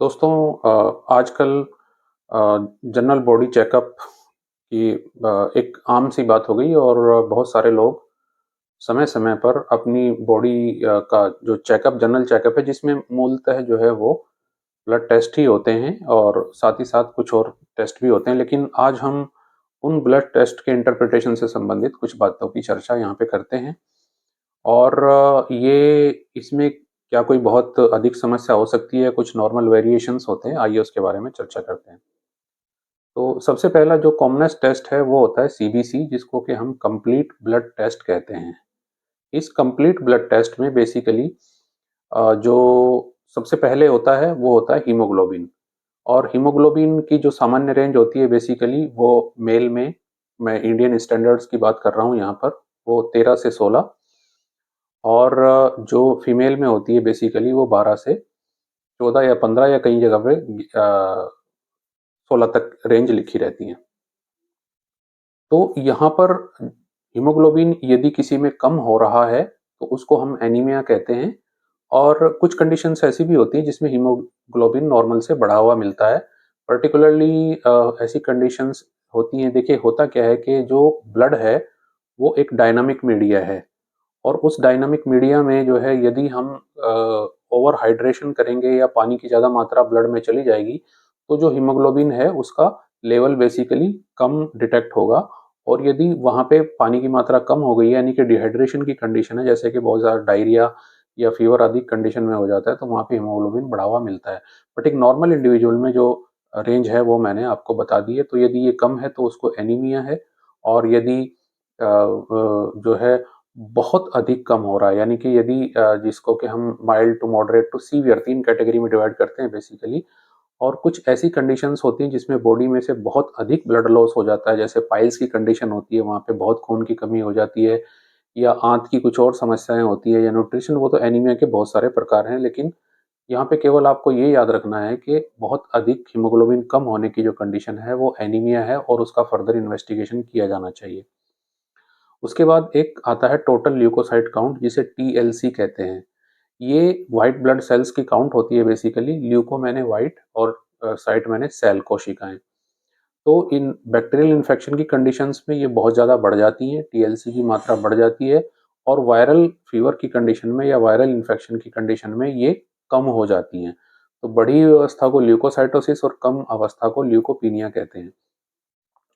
दोस्तों आजकल general body checkup की एक आम सी बात हो गई और बहुत सारे लोग समय-समय पर अपनी बॉडी का जो चेकअप जनरल चेकअप है जिसमें मूलतः जो है वो ब्लड टेस्ट ही होते हैं और साथ ही साथ कुछ और टेस्ट भी होते हैं। लेकिन आज हम उन ब्लड टेस्ट के इंटरप्रिटेशन से संबंधित कुछ बातों की चर्चा यहाँ पे करते हैं। और ये इसमें क्या कोई बहुत अधिक समस्या हो सकती है, कुछ नॉर्मल वेरिएशंस होते हैं, आइए उसके बारे में चर्चा करते हैं। तो सबसे पहला जो कॉमनेस्ट टेस्ट है वो होता है सीबीसी जिसको कि हम कंप्लीट ब्लड टेस्ट कहते हैं। इस कंप्लीट ब्लड टेस्ट में बेसिकली जो सबसे पहले होता है वो होता है हीमोग्लोबिन। और हीमोग्लोबिन की जो सामान्य रेंज होती है बेसिकली वो मेल में, मैं इंडियन स्टैंडर्ड्स की बात कर रहा हूँ यहाँ पर, वो 13 से 16 और जो फीमेल में होती है बेसिकली वो 12 से 14 या 15 या कई जगह पे 16 तक रेंज लिखी रहती है। तो यहाँ पर हीमोग्लोबिन यदि किसी में कम हो रहा है तो उसको हम एनीमिया कहते हैं। और कुछ कंडीशंस ऐसी भी होती हैं जिसमें हीमोग्लोबिन नॉर्मल से बढ़ा हुआ मिलता है। पर्टिकुलरली ऐसी कंडीशंस होती हैं। देखिए होता क्या है कि जो ब्लड है वो एक डायनामिक मीडिया है और उस डायनामिक मीडिया में जो है यदि हम ओवर हाइड्रेशन करेंगे या पानी की ज़्यादा मात्रा ब्लड में चली जाएगी तो जो हीमोग्लोबिन है उसका लेवल बेसिकली कम डिटेक्ट होगा। और यदि वहाँ पे पानी की मात्रा कम हो गई है यानी कि डिहाइड्रेशन की कंडीशन है, जैसे कि बहुत ज़्यादा डायरिया या फीवर आदि कंडीशन में हो जाता है, तो वहाँ पे हीमोग्लोबिन बढ़ा हुआ मिलता है। बट एक नॉर्मल इंडिविजुअल में जो रेंज है वो मैंने आपको बता दी है। तो यदि ये कम है तो उसको एनीमिया है। और यदि जो है बहुत अधिक कम हो रहा है यानी कि यदि जिसको कि हम mild to moderate to severe 3 category में डिवाइड करते हैं बेसिकली। और कुछ ऐसी कंडीशंस होती हैं जिसमें बॉडी में से बहुत अधिक ब्लड लॉस हो जाता है, जैसे पाइल्स की कंडीशन होती है, वहाँ पे बहुत खून की कमी हो जाती है या आंत की कुछ और समस्याएं होती है या न्यूट्रिशन। वो तो एनीमिया के बहुत सारे प्रकार हैं, लेकिन यहाँ पे केवल आपको ये याद रखना है कि बहुत अधिक हीमोग्लोबिन कम होने की जो कंडीशन है वो एनीमिया है और उसका फर्दर इन्वेस्टिगेशन किया जाना चाहिए। उसके बाद एक आता है टोटल ल्यूकोसाइट काउंट जिसे टीएलसी कहते हैं। ये व्हाइट ब्लड सेल्स की काउंट होती है बेसिकली। ल्यूको माने व्हाइट और साइट माने सेल, कोशिकाएं। तो इन बैक्टीरियल इन्फेक्शन की कंडीशंस में ये बहुत ज़्यादा बढ़ जाती हैं, टीएलसी की मात्रा बढ़ जाती है। और वायरल फीवर की कंडीशन में या वायरल इन्फेक्शन की कंडीशन में ये कम हो जाती हैं। तो बढ़ी हुई अवस्था को ल्यूकोसाइटोसिस और कम अवस्था को ल्यूकोपीनिया कहते हैं।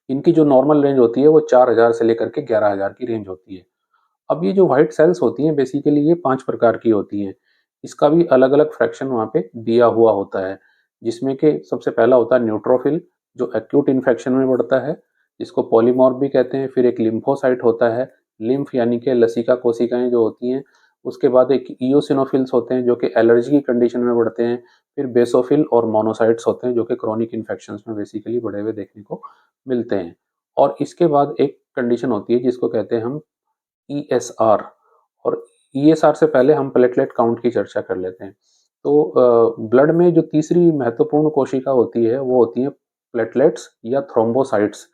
इनकी जो नॉर्मल रेंज होती है वो 4000 से लेकर के 11000 की रेंज होती है। अब ये जो व्हाइट सेल्स होती हैं बेसिकली ये 5 प्रकार की होती हैं। इसका भी अलग-अलग फ्रैक्शन वहाँ पे दिया हुआ होता है, जिसमें कि सबसे पहला होता है न्यूट्रोफिल जो एक्यूट इन्फेक्शन में बढ़ता है, जिसको पॉलीमॉर्फ भी कहते हैं। फिर एक लिम्फोसाइट होता है, लिम्फ यानी कि लसिका कोशिकाएँ जो होती हैं। उसके बाद एक इओसिनोफिल्स होते हैं जो कि एलर्जी की कंडीशन में बढ़ते हैं। फिर बेसोफिल और मोनोसाइट्स होते हैं जो कि क्रोनिक इन्फेक्शंस में बेसिकली बढ़े हुए देखने को मिलते हैं। और इसके बाद एक कंडीशन होती है जिसको कहते हैं हम ईएसआर। और ईएसआर से पहले हम प्लेटलेट काउंट की चर्चा कर लेते हैं। तो ब्लड में जो तीसरी महत्वपूर्ण कोशिका होती है वो होती है प्लेटलेट्स या थ्रोम्बोसाइट्स,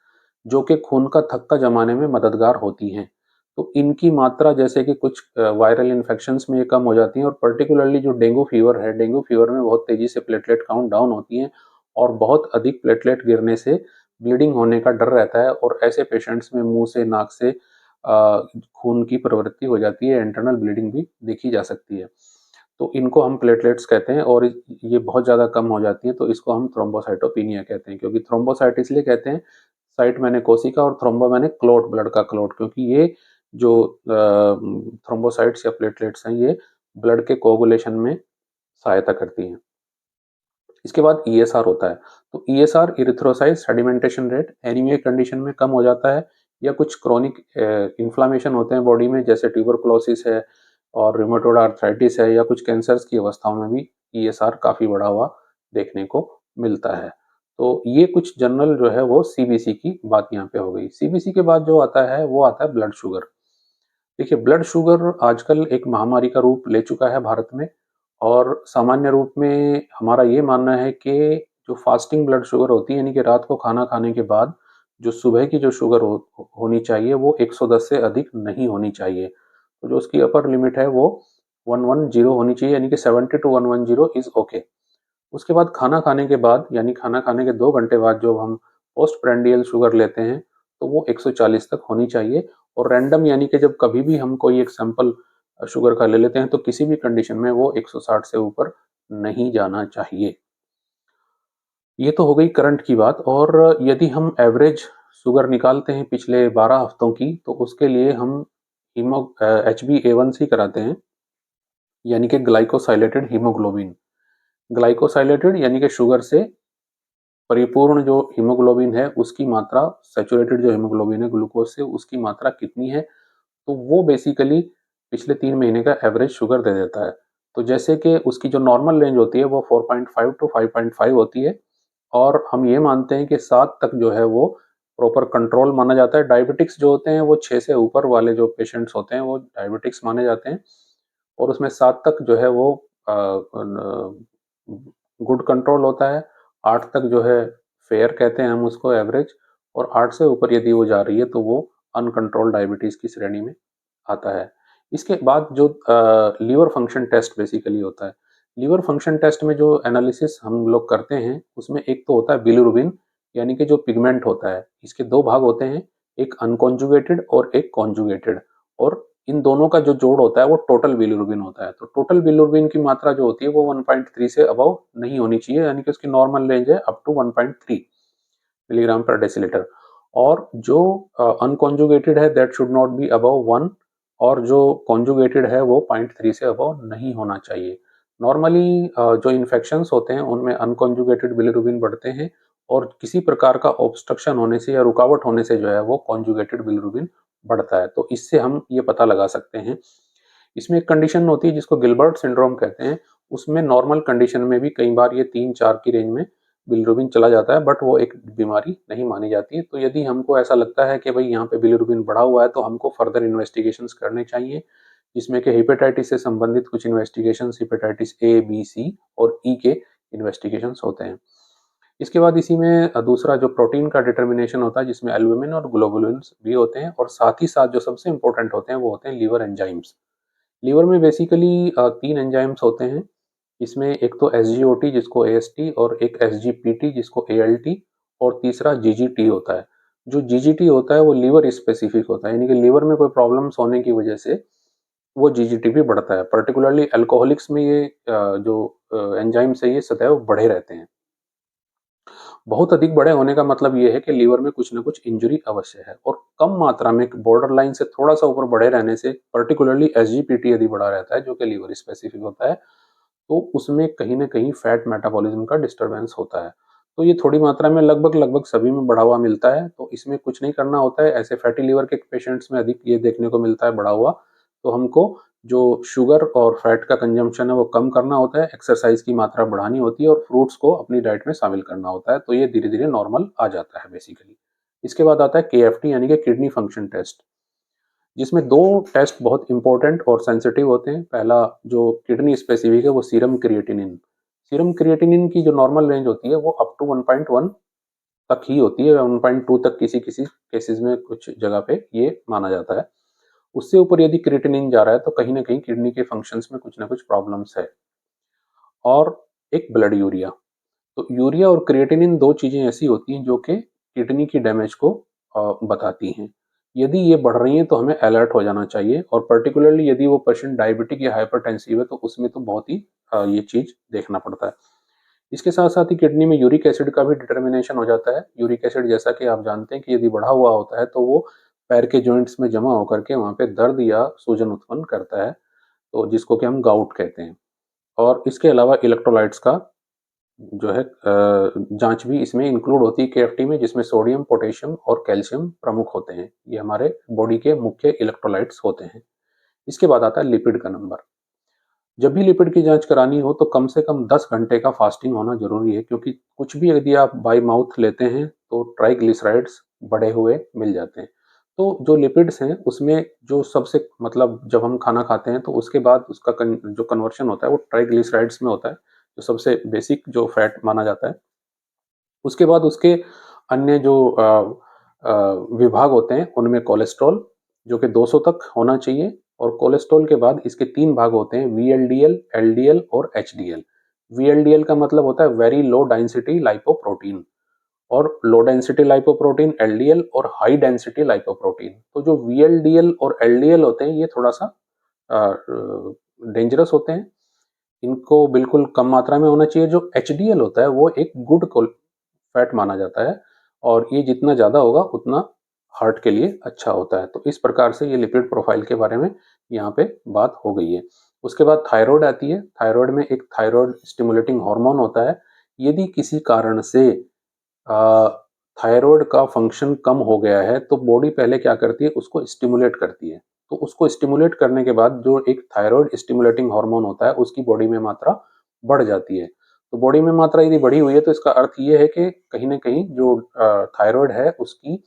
जो कि खून का थक्का जमाने में मददगार होती हैं। तो इनकी मात्रा जैसे कि कुछ वायरल इन्फेक्शंस में ये कम हो जाती हैं और पर्टिकुलरली जो डेंगू फीवर है, डेंगू फीवर में बहुत तेजी से प्लेटलेट काउंट डाउन होती हैं और बहुत अधिक प्लेटलेट गिरने से ब्लीडिंग होने का डर रहता है और ऐसे पेशेंट्स में मुंह से, नाक से खून की प्रवृत्ति हो जाती है, इंटरनल ब्लीडिंग भी देखी जा सकती है। तो इनको हम प्लेटलेट्स कहते हैं और ये बहुत ज़्यादा कम हो जाती हैं तो इसको हम थ्रोम्बोसाइटोपिनिया कहते हैं। क्योंकि थ्रोम्बोसाइट इसलिए कहते हैं, साइट माने कोशिका और थ्रोम्बो माने क्लॉट, ब्लड का क्लॉट, क्योंकि ये जो थ्रोम्बोसाइट्स या प्लेटलेट्स हैं ये ब्लड के कोगुलेशन में सहायता करती हैं। इसके बाद ईएसआर होता है। तो ESR erythrocyte sedimentation rate anaemia condition में कम हो जाता है या कुछ क्रोनिक इन्फ्लामेशन होते हैं बॉडी में, जैसे ट्यूबरकुलोसिस है और रूमेटॉइड आर्थराइटिस है या कुछ कैंसर्स की अवस्थाओं में भी ईएसआर काफ़ी बढ़ा हुआ देखने को मिलता है। तो ये कुछ जनरल जो है वो सीबीसी की बात यहाँ पे हो गई। सीबीसी के बाद जो आता है वो आता है ब्लड शुगर। देखिए ब्लड शुगर आजकल एक महामारी का रूप ले चुका है भारत में। और सामान्य रूप में हमारा ये मानना है कि जो फास्टिंग ब्लड शुगर होती है यानी कि रात को खाना खाने के बाद जो सुबह की जो शुगर होनी चाहिए वो 110 से अधिक नहीं होनी चाहिए। तो जो उसकी अपर लिमिट है वो 110 होनी चाहिए, यानी कि 70 टू 110 इज ओके। उसके बाद खाना खाने के बाद यानी खाना खाने के 2 घंटे बाद जो हम पोस्ट प्रांडियल शुगर लेते हैं तो वो 140 तक होनी चाहिए। और रैंडम यानी कि जब कभी भी हम कोई एक सैंपल शुगर का ले लेते हैं तो किसी भी कंडीशन में वो 160 से ऊपर नहीं जाना चाहिए। ये तो हो गई करंट की बात। और यदि हम एवरेज शुगर निकालते हैं पिछले 12 हफ्तों की तो उसके लिए हम HbA1c कराते हैं, यानी कि ग्लाइकोसाइलेटेड हीमोग्लोबिन। ग्लाइकोसाइलेटेड यानी कि शुगर से परिपूर्ण जो हीमोग्लोबिन है उसकी मात्रा, सैचुरेटेड जो हीमोग्लोबिन है ग्लूकोज से उसकी मात्रा कितनी है, तो वो बेसिकली पिछले 3 महीने का एवरेज शुगर दे देता है। तो जैसे कि उसकी जो नॉर्मल रेंज होती है वो 4.5 टू 5.5 होती है और हम ये मानते हैं कि 7 तक जो है वो प्रॉपर कंट्रोल माना जाता है। डायबिटिक्स जो होते हैं वो 6 से ऊपर वाले जो पेशेंट्स होते हैं वो डायबिटिक्स माने जाते हैं और उसमें 7 तक जो है वो गुड कंट्रोल होता है। 8 तक जो है फेयर कहते हैं हम उसको, एवरेज। और 8 से ऊपर यदि वो जा रही है तो वो अनकंट्रोल्ड डायबिटीज की श्रेणी में आता है। इसके बाद जो लीवर फंक्शन टेस्ट बेसिकली होता है, लीवर फंक्शन टेस्ट में जो एनालिसिस हम लोग करते हैं उसमें एक तो होता है बिलिरुबिन यानी कि जो पिगमेंट होता है। इसके 2 भाग होते हैं, एक अनकॉन्जुगेटेड और एक कॉन्जुगेटेड। और इन दोनों का जो जोड़ होता है वो टोटल बिलिरुबिन होता है। तो टोटल बिलिरुबिन की मात्रा जो होती है वो 1.3 से अबव नहीं होनी चाहिए, यानी कि उसकी नॉर्मल रेंज है अप टू 1.3 मिलीग्राम पर डेसीलीटर। और जो अनकॉन्जुगेटेड है that should not be above 1 और जो कॉन्जुगेटेड है वो 0.3 से अबव नहीं होना चाहिए। नॉर्मली जो इन्फेक्शंस होते हैं उनमें अनकॉन्जुगेटेड बिलिरुबिन बढ़ते हैं और किसी प्रकार का ऑब्स्ट्रक्शन होने से या रुकावट होने से जो है वो कॉन्जुगेटेड बिलिरुबिन बढ़ता है। तो इससे हम ये पता लगा सकते हैं। इसमें एक कंडीशन होती है जिसको गिलबर्ट सिंड्रोम कहते हैं। उसमें नॉर्मल कंडीशन में भी कई बार ये 3-4 की रेंज में बिलिरुबिन चला जाता है, बट वो एक बीमारी नहीं मानी जाती है। तो यदि हमको ऐसा लगता है कि भाई यहाँ पे बिलिरुबिन बढ़ा हुआ है तो हमको फर्दर इन्वेस्टिगेशंस करने चाहिए, जिसमें कि हेपेटाइटिस से संबंधित कुछ इन्वेस्टिगेशंस, हेपेटाइटिस ए, बी, सी और ई के इन्वेस्टिगेशंस होते हैं। इसके बाद इसी में दूसरा जो प्रोटीन का डिटर्मिनेशन होता है जिसमें एल्बुमिन और ग्लोबुलिन्स भी होते हैं और साथ ही साथ जो सबसे इंपॉर्टेंट होते हैं वो होते हैं लीवर एंजाइम्स। लीवर में बेसिकली 3 एंजाइम्स होते हैं। इसमें एक तो एसजीओटी जिसको एएसटी और एक एसजीपीटी जिसको एएलटी और तीसरा जीजीटी होता है। जो जीजीटी होता है वो लीवर स्पेसिफिक होता है, यानी कि लीवर में कोई प्रॉब्लम्स होने की वजह से वो जीजीटी भी बढ़ता है। पर्टिकुलरली अल्कोहलिक्स में ये जो एंजाइम्स है ये सदैव बढ़े रहते हैं। बहुत अधिक बड़े होने का मतलब ये है कि लीवर में कुछ ना कुछ इंजरी अवश्य है और कम मात्रा में बॉर्डर लाइन से थोड़ा सा ऊपर बढ़े रहने से, पर्टिकुलरली एसजीपीटी यदि बढ़ा रहता है जो कि लीवर स्पेसिफिक होता है, तो उसमें कहीं न कहीं फैट मेटाबॉलिज्म का डिस्टर्बेंस होता है। तो ये थोड़ी मात्रा में लगभग सभी में बढ़ा हुआ मिलता है, तो इसमें कुछ नहीं करना होता है। ऐसे फैटी लीवर के पेशेंट्स में अधिक ये देखने को मिलता है बढ़ा हुआ, तो हमको जो शुगर और फैट का कंजम्पशन है वो कम करना होता है, एक्सरसाइज की मात्रा बढ़ानी होती है और फ्रूट्स को अपनी डाइट में शामिल करना होता है, तो ये धीरे-धीरे नॉर्मल आ जाता है बेसिकली। इसके बाद आता है केएफटी यानी कि किडनी फंक्शन टेस्ट, जिसमें 2 टेस्ट बहुत इंपॉर्टेंट और सेंसिटिव होते हैं। पहला जो किडनी स्पेसिफिक है वो सीरम क्रिएटिनिन। सीरम क्रिएटिनिन की जो नॉर्मल रेंज होती है वो अप टू 1.1 तक ही होती है, 1.2 तक किसी-किसी केसेस में कुछ जगह पे ये माना जाता है। उससे ऊपर यदि क्रिएटिनिन जा रहा है तो कहीं न कहीं किडनी के फंक्शंस में कुछ ना कुछ प्रॉब्लम्स है। और एक ब्लड यूरिया। तो यूरिया और क्रिएटिनिन 2 चीज़ें ऐसी होती हैं जो कि किडनी की डैमेज को बताती हैं। यदि ये बढ़ रही हैं तो हमें अलर्ट हो जाना चाहिए और पर्टिकुलरली यदि वो पेशेंट डायबिटिक या हाइपरटेंसिव है तो उसमें तो बहुत ही ये चीज़ देखना पड़ता है। इसके साथ-साथ ही किडनी में यूरिक एसिड का भी डिटर्मिनेशन हो जाता है। यूरिक एसिड जैसा कि आप जानते हैं कि यदि बढ़ा हुआ होता है तो वो पैर के जॉइंट्स में जमा होकर के वहाँ पे दर्द या सूजन उत्पन्न करता है, तो जिसको कि हम गाउट कहते हैं। और इसके अलावा इलेक्ट्रोलाइट्स का जो है जाँच भी इसमें इंक्लूड होती है केएफटी में, जिसमें सोडियम, पोटेशियम और कैल्शियम प्रमुख होते हैं। ये हमारे बॉडी के मुख्य इलेक्ट्रोलाइट्स होते हैं। इसके बाद आता है लिपिड का नंबर। जब भी लिपिड की जाँच करानी हो तो कम से कम 10 घंटे का फास्टिंग होना ज़रूरी है, क्योंकि कुछ भी यदि आप बाय माउथ लेते हैं तो ट्राइग्लिसराइड्स बढ़े हुए मिल जाते हैं। तो जो लिपिड्स हैं उसमें जो सबसे मतलब जब हम खाना खाते हैं तो उसके बाद उसका जो कन्वर्शन होता है वो ट्राइग्लिसराइड्स में होता है, जो सबसे बेसिक जो फैट माना जाता है। उसके बाद उसके अन्य जो विभाग होते हैं उनमें कोलेस्ट्रॉल जो कि 200 तक होना चाहिए और कोलेस्ट्रॉल के बाद इसके 3 भाग होते हैं, वीएलडीएल, एलडीएल और एचडीएल। वीएलडीएल का मतलब होता है वेरी लो डेंसिटी लाइपोप्रोटीन, और लो डेंसिटी लाइपोप्रोटीन एलडीएल, और हाई डेंसिटी लाइपोप्रोटीन। तो जो वीएलडीएल और एलडीएल होते हैं ये थोड़ा सा डेंजरस होते हैं, इनको बिल्कुल कम मात्रा में होना चाहिए। जो एचडीएल होता है वो एक गुड फैट माना जाता है, और ये जितना ज़्यादा होगा उतना हार्ट के लिए अच्छा होता है। तो इस प्रकार से ये लिपिड प्रोफाइल के बारे में यहाँ पे बात हो गई है। उसके बाद थायराइड आती है। थायराइड में एक थायराइड स्टिमुलेटिंग हार्मोन होता है। यदि किसी कारण से थायराइड का फंक्शन कम हो गया है तो बॉडी पहले क्या करती है, उसको स्टिमुलेट करती है। तो उसको स्टिमुलेट करने के बाद जो एक थायराइड स्टिमुलेटिंग हार्मोन होता है उसकी बॉडी में मात्रा बढ़ जाती है। तो बॉडी में मात्रा यदि बढ़ी हुई है तो इसका अर्थ ये है कि कहीं ना कहीं जो थायराइड है उसकी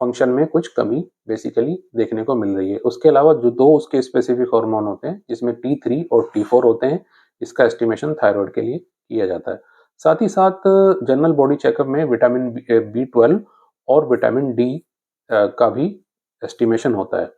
फंक्शन में कुछ कमी बेसिकली देखने को मिल रही है। उसके अलावा जो दो उसके स्पेसिफिक हार्मोन होते हैं जिसमें T3 और T4 होते हैं, इसका एस्टिमेशन थायराइड के लिए किया जाता है। साथ ही साथ जनरल बॉडी चेकअप में विटामिन B12 और विटामिन डी का भी एस्टिमेशन होता है।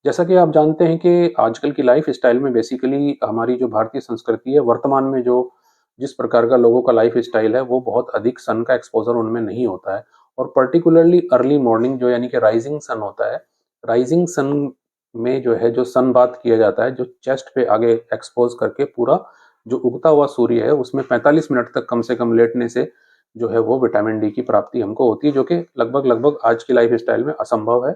जैसा कि आप जानते हैं कि आजकल की लाइफ स्टाइल में बेसिकली हमारी जो भारतीय संस्कृति है, वर्तमान में जो जिस प्रकार का लोगों का लाइफ स्टाइल है वो बहुत अधिक सन का एक्सपोजर उनमें नहीं होता है, और पर्टिकुलरली अर्ली मॉर्निंग जो यानी कि राइजिंग सन होता है, राइजिंग सन में जो है जो सन बाथ किया जाता है, जो चेस्ट पे आगे एक्सपोज करके पूरा जो उगता हुआ सूर्य है उसमें 45 मिनट तक कम से कम लेटने से जो है वो विटामिन डी की प्राप्ति हमको होती है, जो कि लगभग लगभग आज की लाइफ स्टाइल में असंभव है।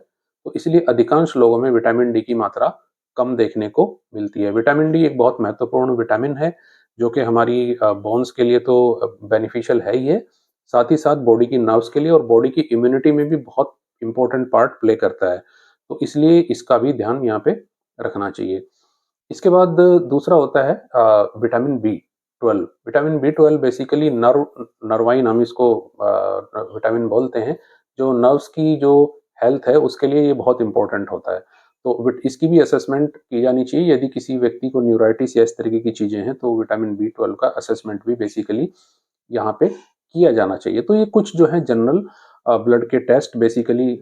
तो इसलिए अधिकांश लोगों में विटामिन डी की मात्रा कम देखने को मिलती है। विटामिन डी एक बहुत महत्वपूर्ण विटामिन है जो कि हमारी बोन्स के लिए तो बेनिफिशियल है ही है, साथ ही साथ बॉडी की नर्व्स के लिए और बॉडी की इम्यूनिटी में भी बहुत इंपॉर्टेंट पार्ट प्ले करता है। तो इसलिए इसका भी ध्यान यहाँ पे रखना चाहिए। इसके बाद दूसरा होता है vitamin B12। Vitamin B12 basically nervine हम इसको विटामिन बोलते हैं, जो नर्व्स की जो हेल्थ है उसके लिए ये बहुत इंपॉर्टेंट होता है। तो इसकी भी असेसमेंट की जानी चाहिए। यदि किसी व्यक्ति को न्यूराइटिस या इस तरीके की चीज़ें हैं तो विटामिन B12 का असेसमेंट भी बेसिकली यहाँ पे किया जाना चाहिए। तो ये कुछ जो है जनरल ब्लड के टेस्ट बेसिकली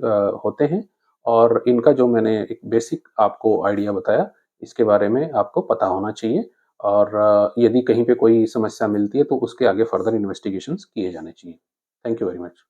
होते हैं, और इनका जो मैंने एक बेसिक आपको आइडिया बताया इसके बारे में आपको पता होना चाहिए, और यदि कहीं पे कोई समस्या मिलती है तो उसके आगे फर्दर इन्वेस्टिगेशंस किए जाने चाहिए। Thank you very much.